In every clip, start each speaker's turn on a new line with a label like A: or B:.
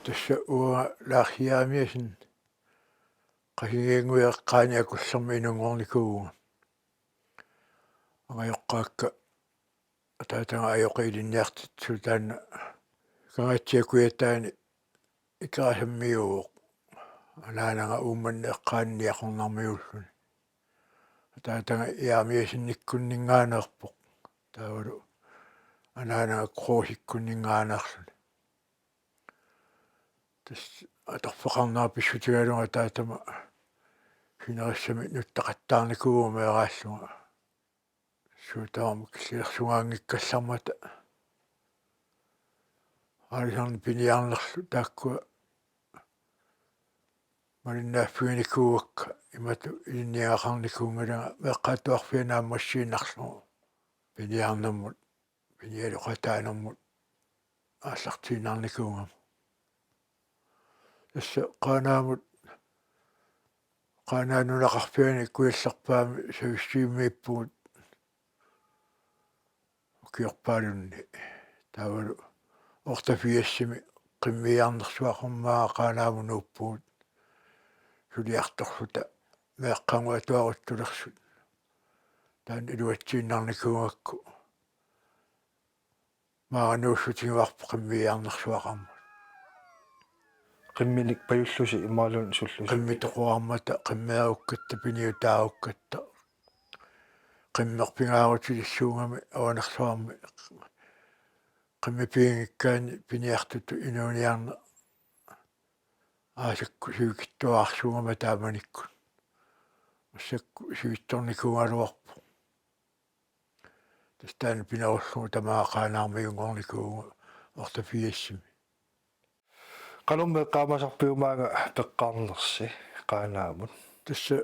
A: тасса уа лаархиаамиасин qasigiinguiaqqaani akullermi inungornikууga angajоққаакка атаатага аёқилинниартитсу таанна кангаатсиакуятаани икаасаммиуоқ анаанага уумманни эққаанниақорнармиуллуни атаатага иаамиасинниккуннингаанеерпоқ таавалу анаанага кроосиккуннингаанерлуни тас аторфеқарнаа писсутигалунга таатама хинериссами нуттақаттаарникууга меэрааллунга суутаама киллерсугаангиккаллармата алисан пиниарнерлу тааккуа малиннааффигникуугакка имату илинниақарникуунгалага меққаатуарфианааммассииннарлугу пиниарнаммут пиниалуқатаанермут ааллартиинаарникуунгам тасса qaaнаамут qaaнаанунақарфиани куялларпаами сависсииммииппугут укиорпаалунни таавалу ортафиассими qimmiarnersuaqormaa qaaнаамунууппугут сулиарторлута меэққангуатуаруттулерсут таан илуатсииннарникуугакку мааганууссутигуарпо qimmiarnersuaqarma
B: qimminik pajullusi imaalun sullusi
A: qimmitoquarmata qimmiarukkatta piniutaarukkata qimmerpingaarutilissуугами аванерсуарми qimmipiingikkaani piniartutu inuuniarna аасакку сивикиттуаарсуугама тааманиккут массакку сивитторникугалуарпо тастаани пинеруллугу тамаақаанаармиунгорникууга ортафиассими
B: qalumme qaamaasarpiumaanga peqqaarnersi qaanaamut
A: тасса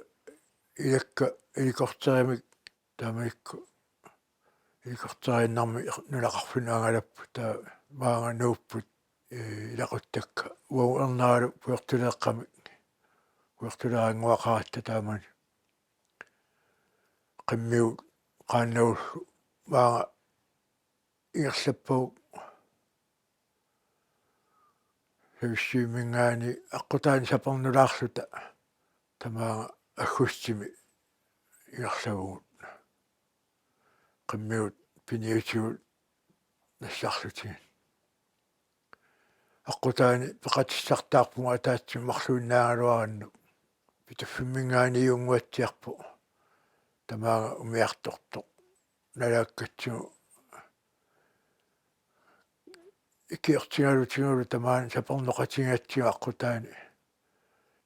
A: илакка иликортеримик тааманикку иликортериннарми нулақарфинуангалаппу таа маанганууппут илақуттакка уауернаару пуертулеэққами пуертулераангуақаратта таамани қиммиу qaannaullu маага иерлаппау сависсиимингаани аққутаани сапарнулаарлута тамаага аггустими иерлавугут qimmiut piniutigut нассарлутигин аққутаани пеқатиссартаарпунга атаатсим марлуиннаагалуаранну питаффиммингаани-юнгуатсиарпу тамаага умиарторто налааккатсигу икиортигалутигулу тамаани сапарноқатингатсига аққутаани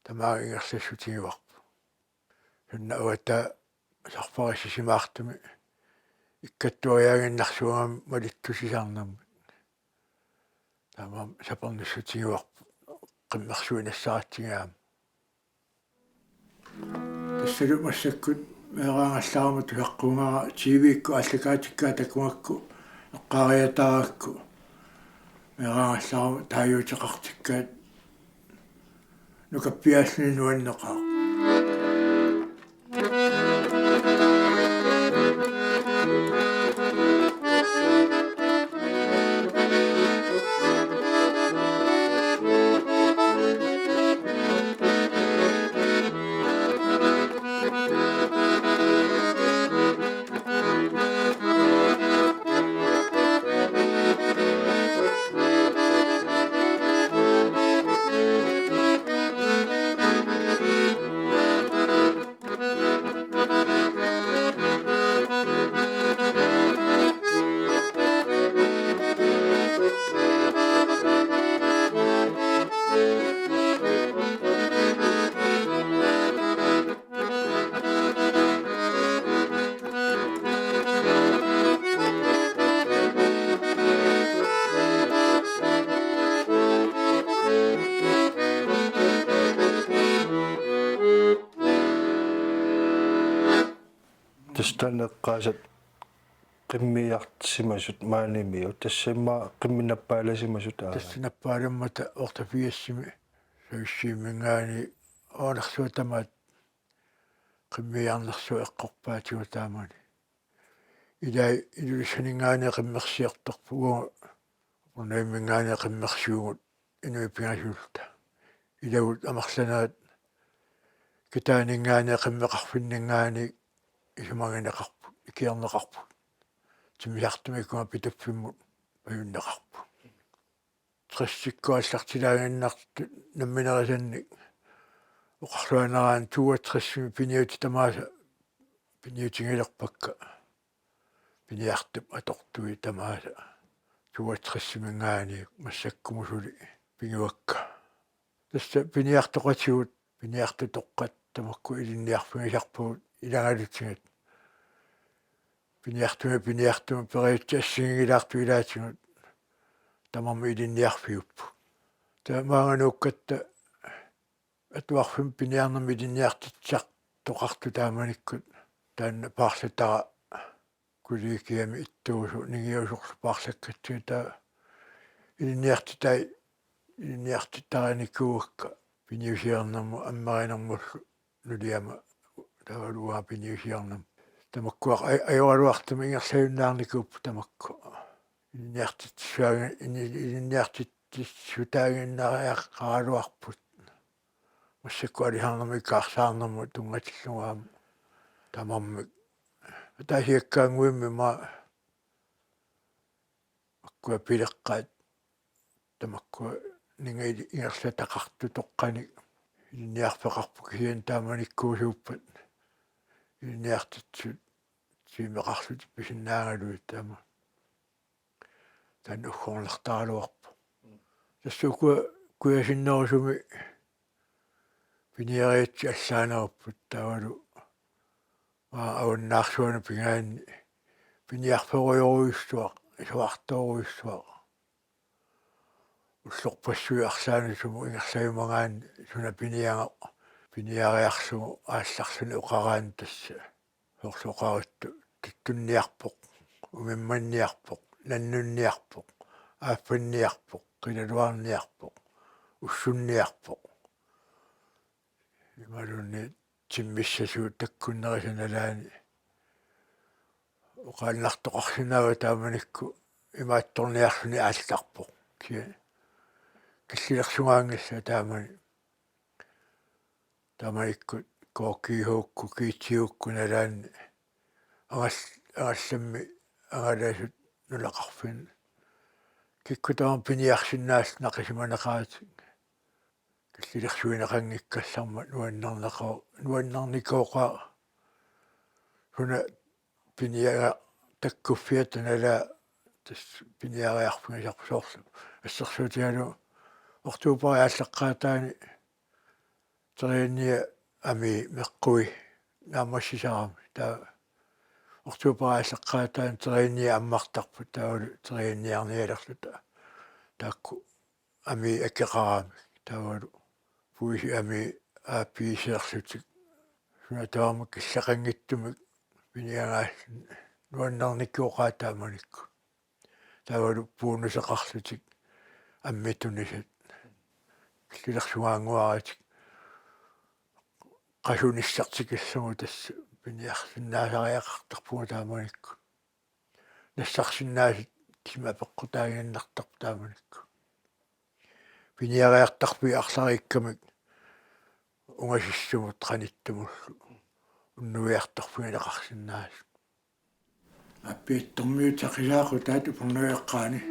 A: тамаага ингерлассутигиварпу сунна уата сарпариссисимаартуми иккаттуаягиннарсугами малиттусисаарнамми тамаам сапарниссутигиварпу qimmersuinassaarattigaam тассалу массаккут меэраангаллаарма туяққунгара тивикку аллакаатиккаа такуакку эққаариатааракку меэраангаллаарма тааюутеқартиккаат нукаппиаассини нуаннеқаа
B: тастанеққаасат qimmiartissimasut maanimiu тассимма qimminappaаласимасут аа
A: тассинаппаалуммата ортафиассими сависсиимингаани оонерсуутамаат qimmiarnersu eqqorpaatigu taamani илай илулиссанингаани qimmersiartorpugu unaimmingaani qimmersuugut inui pingasulta ilavut amарлanaat kitaaningaani qimmeqarfinningaani isumagineqarput ikiarneqarput тимисартумиккума питаффиммут паюннеқарпу триссиккуаллартилаагиннарту намминерисанник оқарлуанераан туатриссими пиниути тамааса пиниутингилерпакка пиниартуп атортуи тамааса туатриссимингаани массаккумусули пингуакка тасса пиниартоқатигут пиниартутоққат тамакку илинниарфигисарпуут илагалутсигат пиниартума периутсассигилаарту илаатигут тамарми илинниарфиуппу таамааганууккатта атуарфим пиниарнами илинниартитсақ тоқарту тааманиккут таанна паарлатара куликиами иттуусу нигиусорлу паарлаккатсуи таа илинниартитараникууакка пиниусиарнаму аммаринэрмуллу нулиама тавалуа пиниусиарнам тамаккуақ ajorluartumi ingерлаюннаарникууппу тамакку илинниартитсутаагиннариаққаралуарпут массаккуалихаарнами каарсаарнэрму тунгатиллугаама тамармик атаасиаккаангуимми ма аккуа пилеққаат тамаккуа нингали ингерлатақарту тоққаник илинниарпеқарпу кисиан тааманиккуусууппат илинниартитсут симеқарлут писиннаагалуит таама тан уххорнартаалуарпу тассукуа куясиннерусуми пиниариатси аллаанеруппут таавалу ауаннаарсуана пингаанни пиниарферуйоруйуссуақ исуарторуйуссуақ уллорпассуи арлаанусуму ингерлаюмагаанни суна пиниариарсугу аалларсуни уқараан тасса соорсоқаратту туттунниарпоқ умимманниарпоқ наннунниарпоқ ааффанниарпоқ қилалуарниарпоқ уссунниарпоқ ималунни тиммиссасуу таккуннерисаналаани оқаалнартоқарсинаава тааманикку имаатторниарлуни аалларпоқ киллилерсугаангасса тааманикку коокиhookku kiitsiukkunaalaanni агалламми агалаасут нулақарфин киккутаам пиниарсиннаас нақисиманеқаатик киллилерсуинеқангиккалларма нуаннарникооқа хуна пиниага таккуффиатанала тас пиниариарфигисарпусоорлу ассерсуутиалу ортуупари ааллаққаатаани терианния ами меққуи наамассисарами таа ортуупарааллаққаатаан терианния аммартарпут таавалу терианниарниалерлута таакку ами акеқарами таавалу пуиси ами ааппиисеерлутик суна киллақангиттумик пиниагааллун нуаннарниккуоқаатааманикку таавалу пуунусеқарлутик аммитунисат киллерсугаангуаратик qasunissertikissугу тасса пиниарсиннаасариақартарпуга тааманикку нассарсиннаасит кима пеққутаагианнартарпу тааманикку пиниариартарпи арлариккамик унгасиссумут qaниттумуллу уннуиартарпугилеқарсиннаас аппиаттэрмиутақилаақу таату порнуяққаани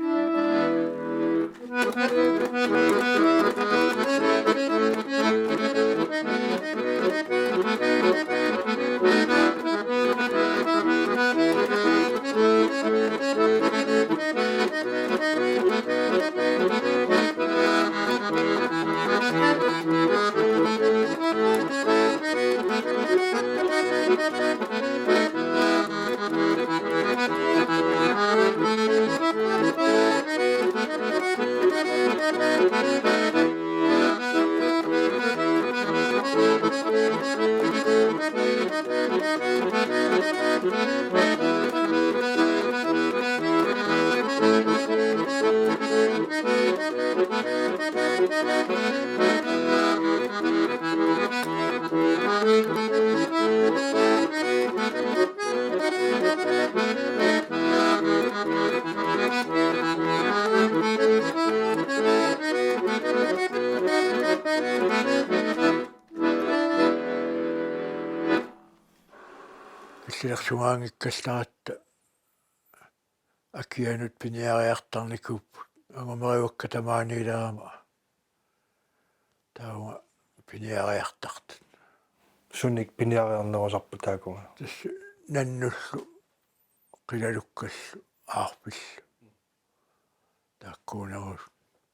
A: киллерсугаангиккалларатта акианут пиниариартарникуп агумериукка тамааниилерама таама пиниариартарт
B: суник пиниариарнерусарпу таакуга
A: тас наннуллу qilалуккаллу аарпиллу тааккуунерус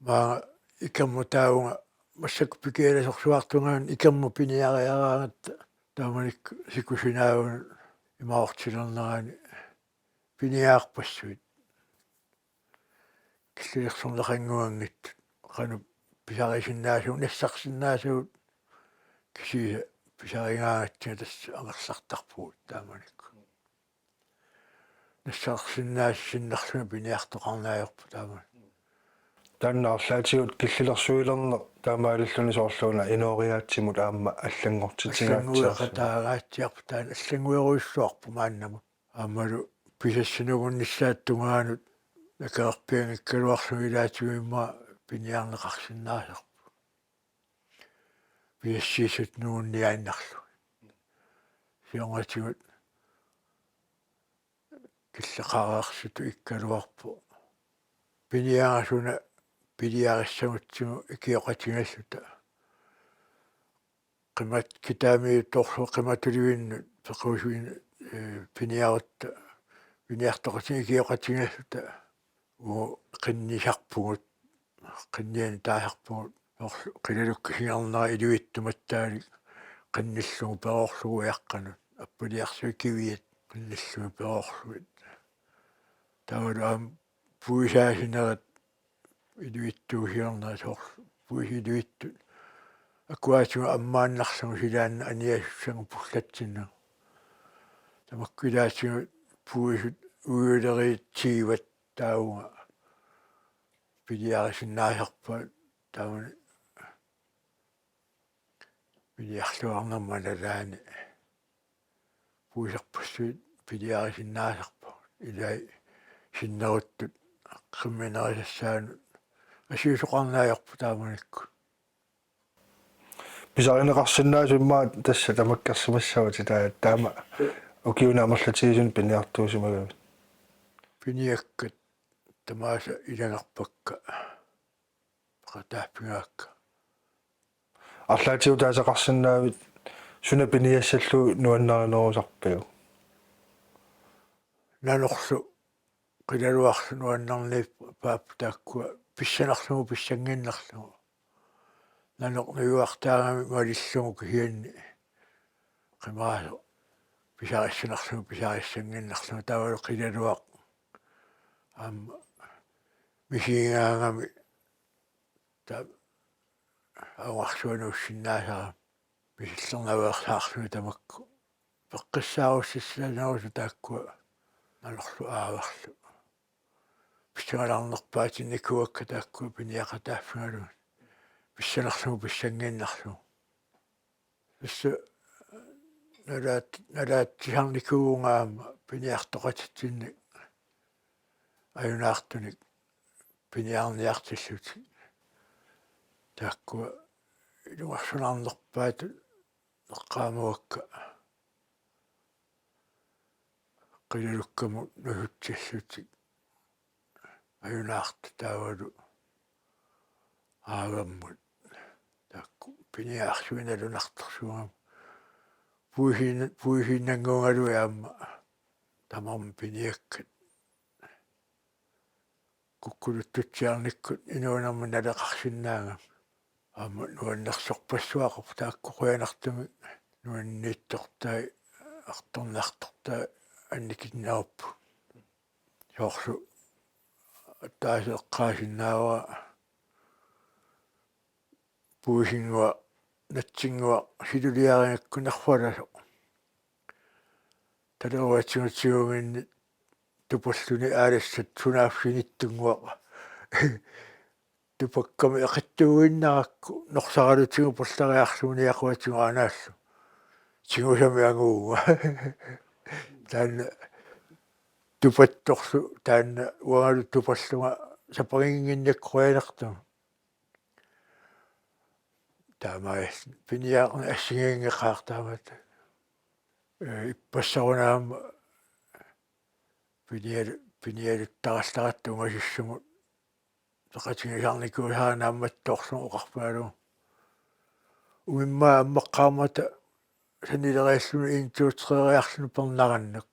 A: маа икерму таауга массак пикиаласорсуартунгаан икерму пиниариараангатта тааманик сикусинаавун имаортилернерани пиниаарпассуит киллерсорлақангуангит қану писарисиннаасуу нассарсиннаасуут кисиса писарингаангатсига тасса ангерлартарпугут тааманик нассарсиннаассиннарлуна пиниартоқарнаajorpu тааманик
B: тааннаарлаатигут киллилерсуилернер таамааллуни соорлуна инориаатсимут аама аллангортитигаатсиарсу
A: таагаатсиарпу таан аллангуеруиссуарпу мааннаму аамалу писассинугуннссааттунгаанут накаерпиангиккалуарлуилаатигуимма пиниарнеқарсиннаасерпу пиассиисут нуунниааннарлу сионгатигут киллеқараарсуту иккалуарпу пиниарасуна пилиариссагутсигу икиоқатингассута qimmat kitaamiut torlu qimatuliuinnut pequsuin piniarutta piniartoqatin ikiоqatingassuta uu qinnisarpugut qinniani taasarpugut orlu qilalukkisingarnera iluittumattaali qinnillugu peroorlugu iaqqanut appuliarsu kiviat qinnillugu peroorluit tavalu am puisaasineret iluittuusiarnera soorlu puisiluittut акуаатига аммааннарсагу силаанна аниассагу пуллатсинна тамаккилаатигу пуисут уюлериитсигиват тауга пилиарисиннаасарпа таавани пилиарлуарнерма налаани пуисарпассуит пилиарисиннаасарпа илай синнеруттут қимминерисассаанут асиусоқарнаajorpu тааманикку
B: писаринеқарсинаасуммаа тасса тамаккарсимассавати таама укиунаамерлатигисун пиниартуусимагами
A: пиниаккат тамааса илагарпакка qataappigaakka
B: арлаатиу таасеқарсинаавит суна пиниассаллу нуаннеринерусарпиу
A: нанорсу qilaluarlu nuannarniip paap taakkua писсанарлугу писсангиннарлугу нанорнуюартаагами малиллугу кианни qimaasu писариссинарлугу писариссангиннарлугу тавалу qilaluaq аама мисигаангами та ауарсуанууссиннаасара писиллернавеерсаарлуги тамакку пеққиссааруссиссанерусу тааккуа нанорлу ааварлу писсагаларнерпаатинникуакка тааккуа пиниақатааффигалу писсанарлугу писсангиннарлугу тасса налаатсиарникуугаама пиниартоқатитсинни аюнаартуник пиниарниартиллути тааккуа илуарсунаарнерпаату эққаамуакка qilалуккаму нухутсиллути аюнаарт таавалу аагаммут таакку пиниаарсуиналунартерсугам puihinnanguungalu aamma tamarma piniakkat kukkulututsiarnikkut inuunerma naleqarsinnaanga aamma nuannersorpassuaqorp taakkuqianartumi nuanniittortai artornartortai annikinnaaruppu soorlu taaseqqaasinnaava puihingua natsinngua siluliariakkunarfalaso talauatigutsiuginni tupalluni aalassat sunaaffinittunguaqa tupakkami eqittuuginnarakku norsaralutigu pullariarsuuniaquatigu aanaallu singusami anguuga taanna tupattorlu taanna uangalu tupallunga sapaginginniakkuainartuma таамаас пиниаарна ассигингеқартаамат иппассарунаама пиниалуттаралларатта унгасиссумут тақатигисарникуусаанаамматтоорсумо оқарпаалу уиммаа аммаққаамата санилериассуни интуутреериарсуни пернараннак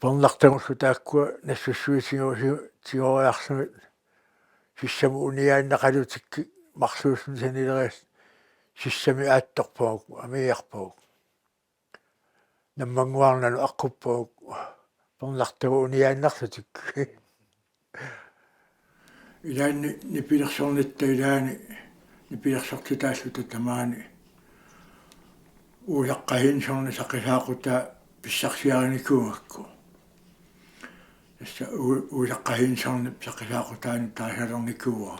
A: пернартагуллу тааккуа нассуссуитигориарсуни сиссаму униааннақалутикки марсуусни санилериас сиссами аатторпагук амиарпагук наммангуарнану аққуппагук пернартагу униааннарлутик илаанни нипилерсорнитта илаани нипилерсортутааллута тамаани уяққаһинсорни сақисаақута писсарсиариникуугакку тасса уяққаһинсорни сақисаақутаани таасалерникууа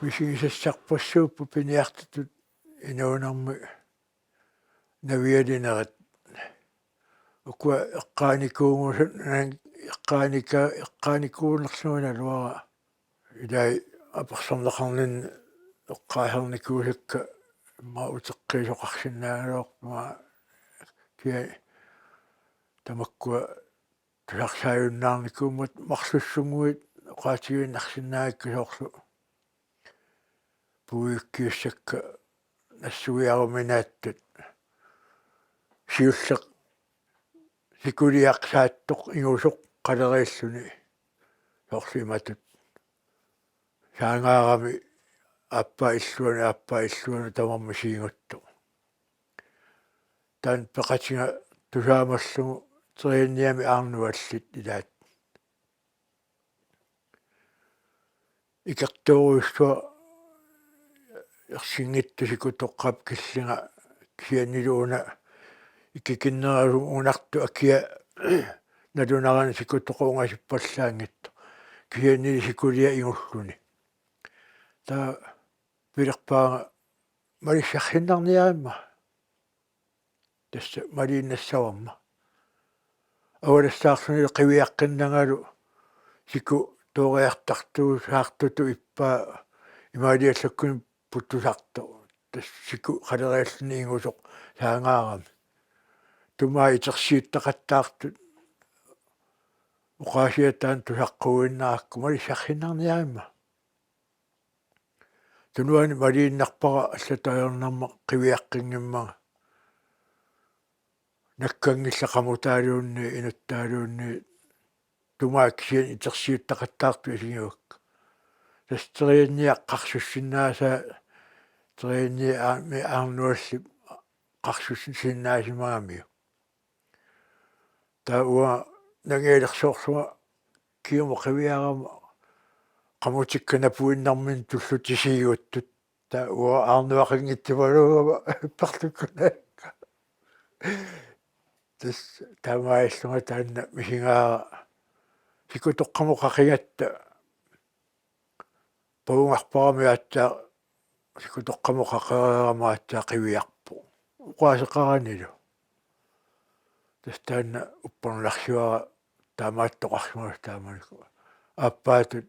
A: мисигисассарпассууппу пиниартутут инуунарми навиалинерат укуа эққааникуунгусут эққааникуунерлуна луара илай аперсорнеқарнин эққаасерникуусакка ма утеққисоқарсинаагалуарпума кия тамаккуа тусарсааюннаарникууммат марсуссунгуит эққаатигуиннарсинааккусоорлу пуиккиуссакка нассуиаруминааттут сиуллеқ сикулиақсааттоқ игусоқ қалерииллуни соорлуиматут саангаарами аппа иллуани тамарми сиингутту тан пеқатинга тусаамаллугу терианниами аарнуаллит илаат икертооруйссуа ерсингиттусику тоққап киллинга кианилууна иккиннералу унарту акия налунарани сикутоқунгасиппаллаангитто кианили сикулиа игуллуни та пилерпаага малиссархиннарниаама тасса малииннассаварма авалассаарсуни қивиаққиннангалу сику тоориартартуу саартуту иппаа имаалиаллаккуни путтусарто тас сику қалериаллини игусоқ саангаарами тумаа итерсииттақаттаартут уқаасиатаан тусаққуиннааракку малиссархиннарниаама тунуани малииннарпара аллатаернарма қивиаққингиммага наккангиллақамутаалуунни инуттаалуунни тумаа кисиан итерсииттақаттаарту исигивакка тастерианниа қарсуссиннааса терианниа аами аарнуалли қарсуссиннаасимаамиу тауа нагеэлерсоорлуга киума қивиарама qamutikkana puinnarmin tullutisiiguttut ta ua аарнуақингитсивалугава парлуккунаакка тас тамаиллунга таанна мисингаара сикутоққамоқақигатта паунгарпарами ааттаа сикутоққамоқақереерама ааттаа қивиарпу уқаасеқаранилу тас таанна уппануларсуара таамааттоқарсугас тааманику аппаатут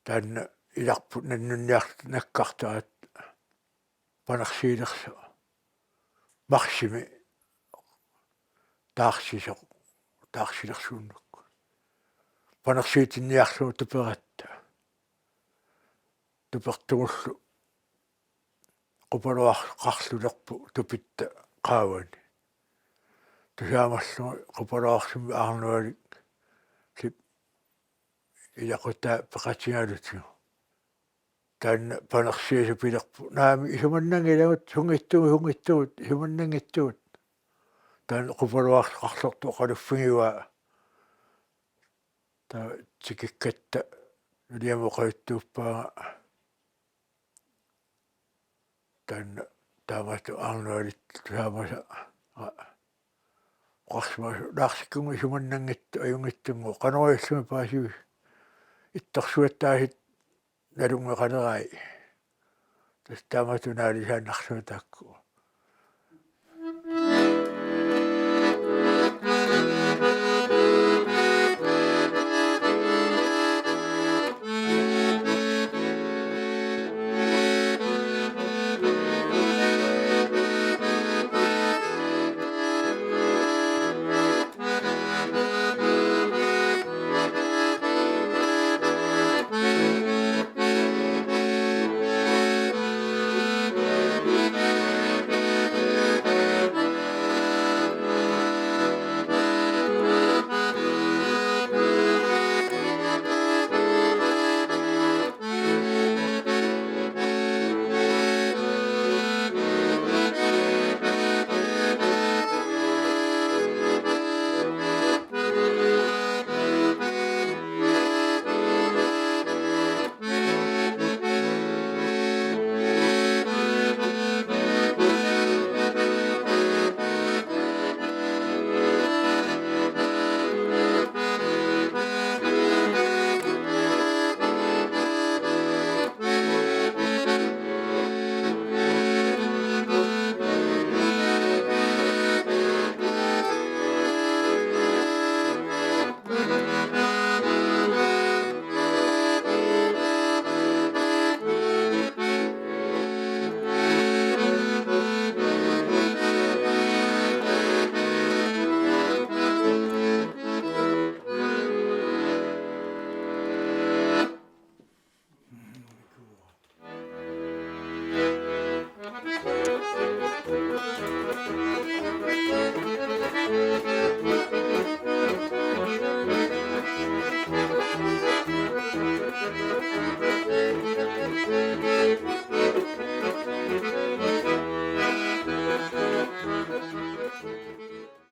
A: таанна иларпут наннунниарт наккартаат панарсиилерсу марсими таарсилерсууннукку панерсиитинниарлуу туператта тупертугуллу qupaloaqarlulерпу тупитта qaavani тусаамаллуги qupaloarсими аарнуалик лип илақута пеқатигалутиу таанна панерсиису пилерпу наами исуманнангилагут сунгиттугут исуманнангиттугут таанна qupaloaqарлорту қалуффигиуа та тикиккатта нулиамоқаюттууппаага таанна таамату аарнуалит тусаамаса qarсмасу лаарсиккунгу исуманнангитту аюнгиттунгу канаруйаллуми паасиви иттарсуаттаасит налунгеқалерай тас таамату наалисааннарсуутаакку